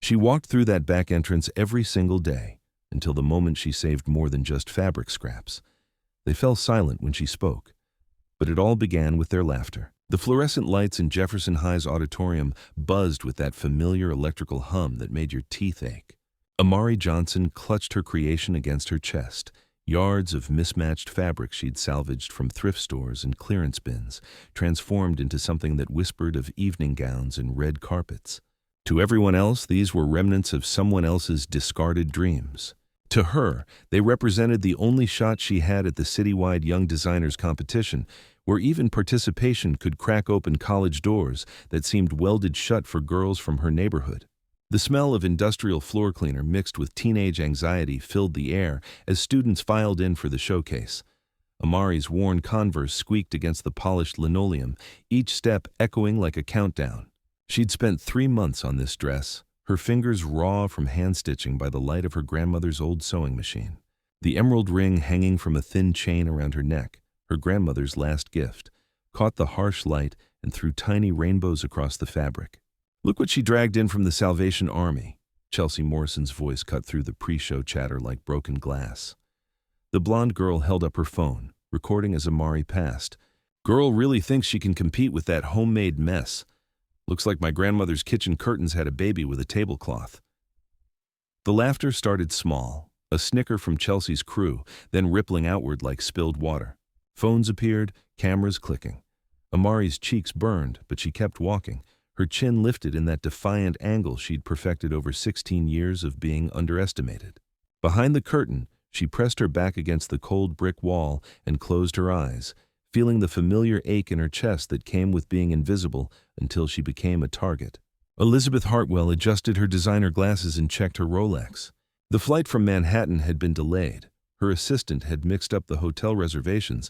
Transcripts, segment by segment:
She walked through that back entrance every single day, until the moment she saved more than just fabric scraps. They fell silent when she spoke, but it all began with their laughter. The fluorescent lights in Jefferson High's auditorium buzzed with that familiar electrical hum that made your teeth ache. Amari Johnson clutched her creation against her chest, yards of mismatched fabric she'd salvaged from thrift stores and clearance bins, transformed into something that whispered of evening gowns and red carpets. To everyone else, these were remnants of someone else's discarded dreams. To her, they represented the only shot she had at the citywide Young Designers competition, where even participation could crack open college doors that seemed welded shut for girls from her neighborhood. The smell of industrial floor cleaner mixed with teenage anxiety filled the air as students filed in for the showcase. Amari's worn Converse squeaked against the polished linoleum, each step echoing like a countdown. She'd spent 3 months on this dress, her fingers raw from hand-stitching by the light of her grandmother's old sewing machine. The emerald ring hanging from a thin chain around her neck, her grandmother's last gift, caught the harsh light and threw tiny rainbows across the fabric. "Look what she dragged in from the Salvation Army," Chelsea Morrison's voice cut through the pre-show chatter like broken glass. The blonde girl held up her phone, recording as Amari passed. "Girl really thinks she can compete with that homemade mess. Looks like my grandmother's kitchen curtains had a baby with a tablecloth." The laughter started small, a snicker from Chelsea's crew, then rippling outward like spilled water. Phones appeared, cameras clicking. Amari's cheeks burned, but she kept walking, her chin lifted in that defiant angle she'd perfected over 16 years of being underestimated. Behind the curtain, she pressed her back against the cold brick wall and closed her eyes, feeling the familiar ache in her chest that came with being invisible until she became a target. Elizabeth Hartwell adjusted her designer glasses and checked her Rolex. The flight from Manhattan had been delayed. Her assistant had mixed up the hotel reservations,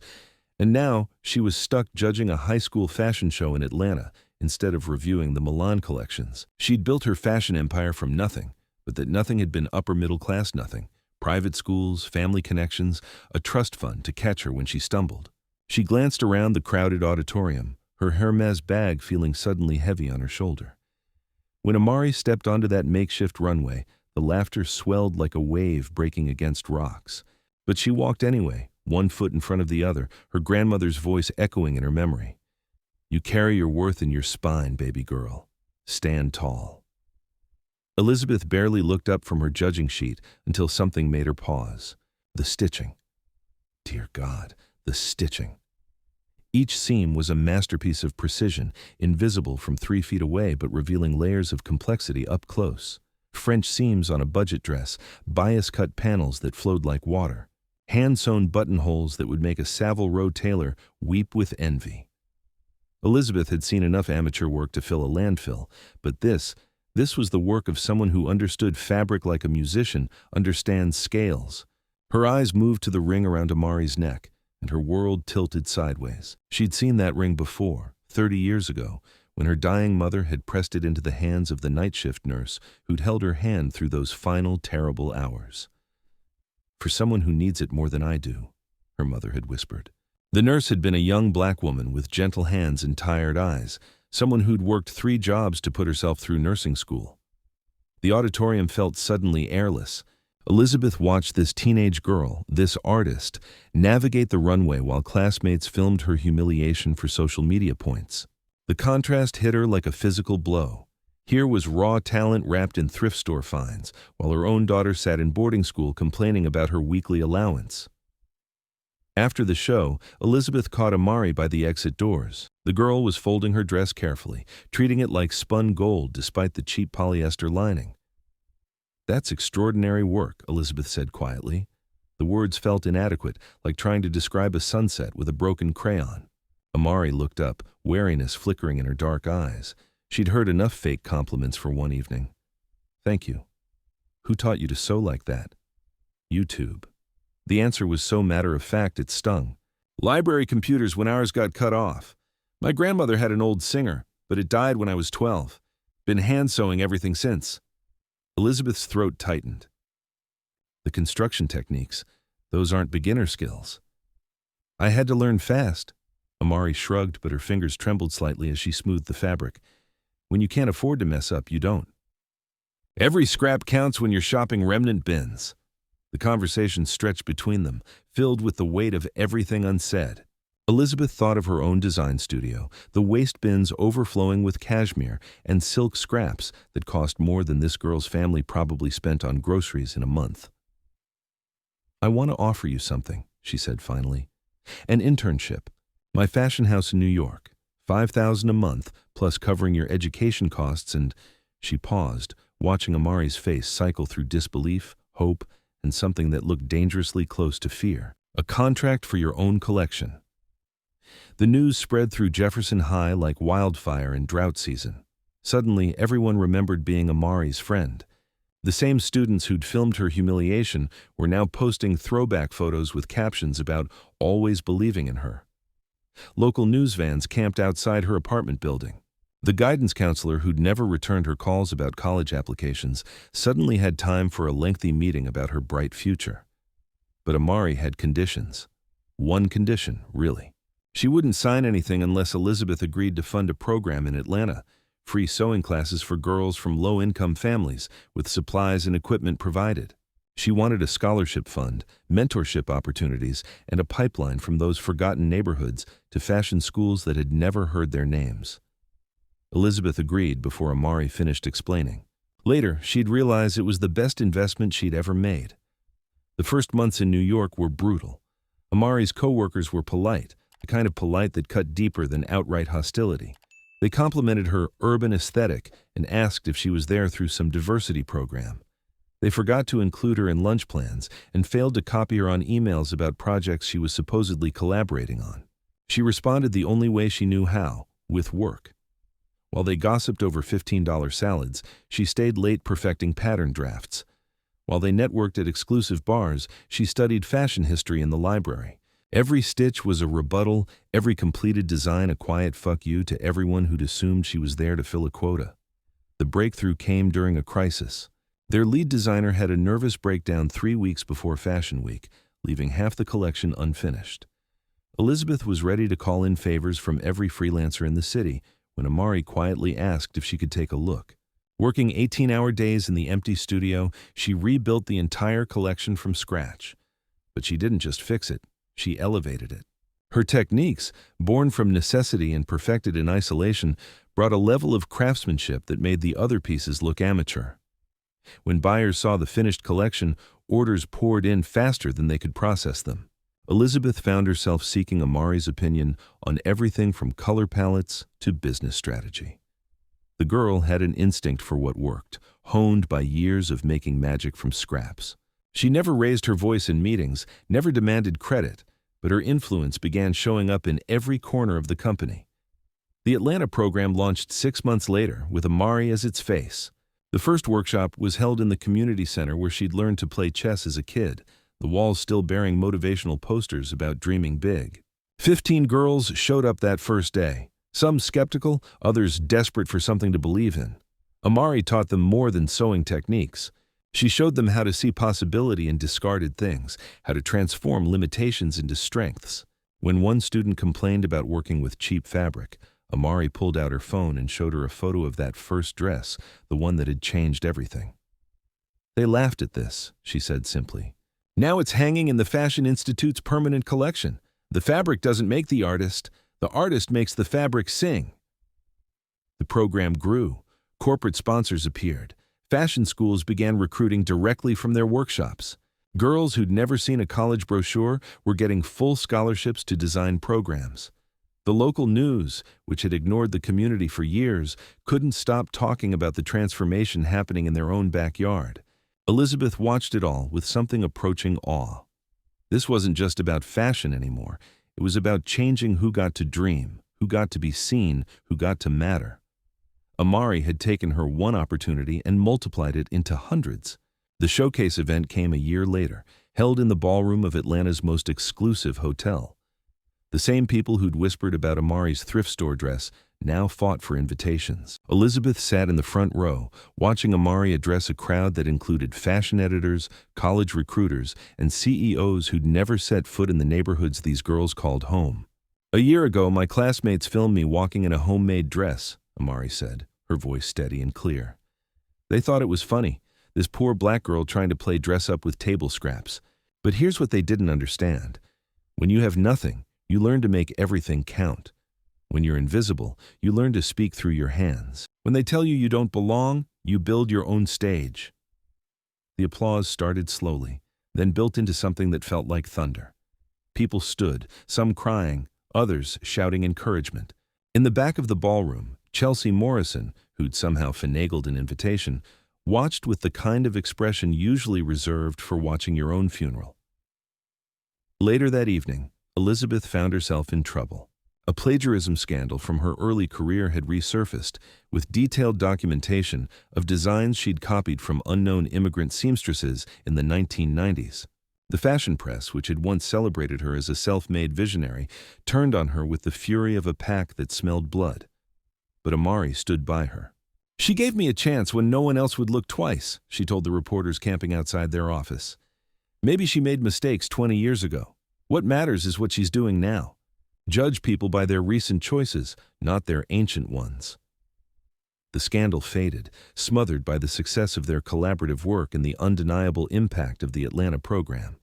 and now she was stuck judging a high school fashion show in Atlanta instead of reviewing the Milan collections. She'd built her fashion empire from nothing, but that nothing had been upper-middle-class nothing. Private schools, family connections, a trust fund to catch her when she stumbled. She glanced around the crowded auditorium, her Hermes bag feeling suddenly heavy on her shoulder. When Amari stepped onto that makeshift runway, the laughter swelled like a wave breaking against rocks. But she walked anyway, one foot in front of the other, her grandmother's voice echoing in her memory. "You carry your worth in your spine, baby girl. Stand tall." Elizabeth barely looked up from her judging sheet until something made her pause. The stitching. Dear God, the stitching. Each seam was a masterpiece of precision, invisible from 3 feet away but revealing layers of complexity up close. French seams on a budget dress, bias-cut panels that flowed like water. Hand-sewn buttonholes that would make a Savile Row tailor weep with envy. Elizabeth had seen enough amateur work to fill a landfill, but this was the work of someone who understood fabric like a musician understands scales. Her eyes moved to the ring around Amari's neck, and her world tilted sideways. She'd seen that ring before, 30 years ago, when her dying mother had pressed it into the hands of the night shift nurse who'd held her hand through those final terrible hours. "For someone who needs it more than I do," her mother had whispered. The nurse had been a young black woman with gentle hands and tired eyes, someone who'd worked 3 jobs to put herself through nursing school. The auditorium felt suddenly airless. Elizabeth watched this teenage girl, this artist, navigate the runway while classmates filmed her humiliation for social media points. The contrast hit her like a physical blow. Here was raw talent wrapped in thrift store finds, while her own daughter sat in boarding school complaining about her weekly allowance. After the show, Elizabeth caught Amari by the exit doors. The girl was folding her dress carefully, treating it like spun gold despite the cheap polyester lining. "That's extraordinary work," Elizabeth said quietly. The words felt inadequate, like trying to describe a sunset with a broken crayon. Amari looked up, wariness flickering in her dark eyes. She'd heard enough fake compliments for one evening. "Thank you. Who taught you to sew like that?" "YouTube." The answer was so matter-of-fact it stung. "Library computers when ours got cut off. My grandmother had an old Singer, but it died when I was 12. Been hand-sewing everything since." Elizabeth's throat tightened. "The construction techniques, those aren't beginner skills." "I had to learn fast." Amari shrugged, but her fingers trembled slightly as she smoothed the fabric. "When you can't afford to mess up, you don't." Every scrap counts when you're shopping remnant bins. The conversation stretched between them, filled with the weight of everything unsaid. Elizabeth thought of her own design studio, the waste bins overflowing with cashmere and silk scraps that cost more than this girl's family probably spent on groceries in a month. "I want to offer you something," she said finally. "An internship. My fashion house in New York. $5,000 a month, plus covering your education costs and—" She paused, watching Amari's face cycle through disbelief, hope, and something that looked dangerously close to fear. "A contract for your own collection." The news spread through Jefferson High like wildfire in drought season. Suddenly, everyone remembered being Amari's friend. The same students who'd filmed her humiliation were now posting throwback photos with captions about always believing in her. Local news vans camped outside her apartment building. The guidance counselor who'd never returned her calls about college applications suddenly had time for a lengthy meeting about her bright future. But Amari had conditions. One condition, really. She wouldn't sign anything unless Elizabeth agreed to fund a program in Atlanta, free sewing classes for girls from low-income families, with supplies and equipment provided. She wanted a scholarship fund, mentorship opportunities, and a pipeline from those forgotten neighborhoods to fashion schools that had never heard their names. Elizabeth agreed before Amari finished explaining. Later, she'd realize it was the best investment she'd ever made. The first months in New York were brutal. Amari's co-workers were polite, the kind of polite that cut deeper than outright hostility. They complimented her urban aesthetic and asked if she was there through some diversity program. They forgot to include her in lunch plans and failed to copy her on emails about projects she was supposedly collaborating on. She responded the only way she knew how, with work. While they gossiped over $15 salads, she stayed late perfecting pattern drafts. While they networked at exclusive bars, she studied fashion history in the library. Every stitch was a rebuttal, every completed design a quiet fuck you to everyone who'd assumed she was there to fill a quota. The breakthrough came during a crisis. Their lead designer had a nervous breakdown 3 weeks before Fashion Week, leaving half the collection unfinished. Elizabeth was ready to call in favors from every freelancer in the city when Amari quietly asked if she could take a look. Working 18-hour days in the empty studio, she rebuilt the entire collection from scratch. But she didn't just fix it. She elevated it. Her techniques, born from necessity and perfected in isolation, brought a level of craftsmanship that made the other pieces look amateur. When buyers saw the finished collection, orders poured in faster than they could process them. Elizabeth found herself seeking Amari's opinion on everything from color palettes to business strategy. The girl had an instinct for what worked, honed by years of making magic from scraps. She never raised her voice in meetings, never demanded credit, but her influence began showing up in every corner of the company. The Atlanta program launched 6 months later, with Amari as its face. The first workshop was held in the community center where she'd learned to play chess as a kid, the walls still bearing motivational posters about dreaming big. 15 girls showed up that first day, some skeptical, others desperate for something to believe in. Amari taught them more than sewing techniques. She showed them how to see possibility in discarded things, how to transform limitations into strengths. When one student complained about working with cheap fabric, Amari pulled out her phone and showed her a photo of that first dress, the one that had changed everything. "They laughed at this," she said simply. "Now it's hanging in the Fashion Institute's permanent collection. The fabric doesn't make the artist makes the fabric sing." The program grew. Corporate sponsors appeared. Fashion schools began recruiting directly from their workshops. Girls who'd never seen a college brochure were getting full scholarships to design programs. The local news, which had ignored the community for years, couldn't stop talking about the transformation happening in their own backyard. Elizabeth watched it all with something approaching awe. This wasn't just about fashion anymore. It was about changing who got to dream, who got to be seen, who got to matter. Amari had taken her one opportunity and multiplied it into hundreds. The showcase event came a year later, held in the ballroom of Atlanta's most exclusive hotel. The same people who'd whispered about Amari's thrift store dress now fought for invitations. Elizabeth sat in the front row, watching Amari address a crowd that included fashion editors, college recruiters, and CEOs who'd never set foot in the neighborhoods these girls called home. "A year ago, my classmates filmed me walking in a homemade dress," Amari said, her voice steady and clear. They thought it was funny, this poor black girl trying to play dress-up with table scraps. But here's what they didn't understand. When you have nothing, you learn to make everything count. When you're invisible, you learn to speak through your hands. When they tell you you don't belong, you build your own stage. The applause started slowly, then built into something that felt like thunder. People stood, some crying, others shouting encouragement. In the back of the ballroom, Chelsea Morrison, who'd somehow finagled an invitation, watched with the kind of expression usually reserved for watching your own funeral. Later that evening, Elizabeth found herself in trouble. A plagiarism scandal from her early career had resurfaced, with detailed documentation of designs she'd copied from unknown immigrant seamstresses in the 1990s. The fashion press, which had once celebrated her as a self-made visionary, turned on her with the fury of a pack that smelled blood. But Amari stood by her. "She gave me a chance when no one else would look twice," she told the reporters camping outside their office. "Maybe she made mistakes 20 years ago. What matters is what she's doing now. Judge people by their recent choices, not their ancient ones." The scandal faded, smothered by the success of their collaborative work and the undeniable impact of the Atlanta program.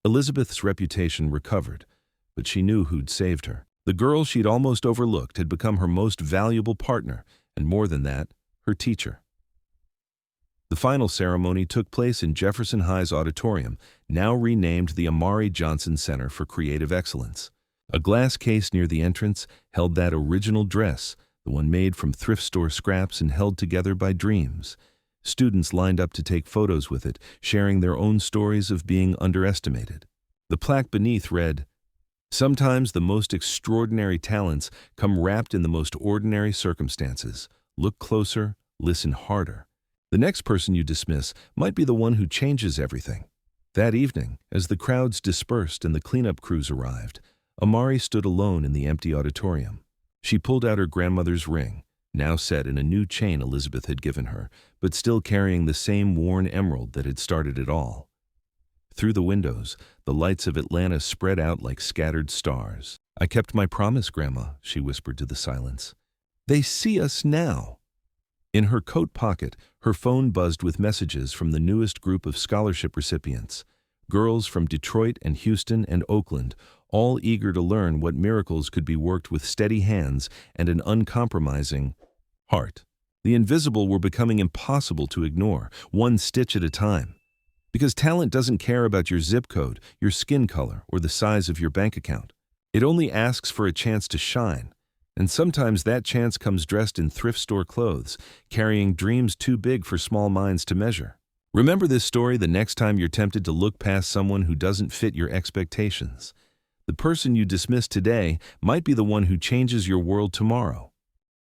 Elizabeth's reputation recovered, but she knew who'd saved her. The girl she'd almost overlooked had become her most valuable partner, and more than that, her teacher. The final ceremony took place in Jefferson High's auditorium, now renamed the Amari Johnson Center for Creative Excellence. A glass case near the entrance held that original dress, the one made from thrift store scraps and held together by dreams. Students lined up to take photos with it, sharing their own stories of being underestimated. The plaque beneath read, "Sometimes the most extraordinary talents come wrapped in the most ordinary circumstances. Look closer, listen harder. The next person you dismiss might be the one who changes everything." That evening, as the crowds dispersed and the cleanup crews arrived, Amari stood alone in the empty auditorium. She pulled out her grandmother's ring, now set in a new chain Elizabeth had given her, but still carrying the same worn emerald that had started it all. Through the windows, the lights of Atlanta spread out like scattered stars. "I kept my promise, Grandma," she whispered to the silence. "They see us now." In her coat pocket, her phone buzzed with messages from the newest group of scholarship recipients. Girls from Detroit and Houston and Oakland, all eager to learn what miracles could be worked with steady hands and an uncompromising heart. The invisible were becoming impossible to ignore, one stitch at a time. Because talent doesn't care about your zip code, your skin color, or the size of your bank account. It only asks for a chance to shine. And sometimes that chance comes dressed in thrift store clothes, carrying dreams too big for small minds to measure. Remember this story the next time you're tempted to look past someone who doesn't fit your expectations. The person you dismiss today might be the one who changes your world tomorrow.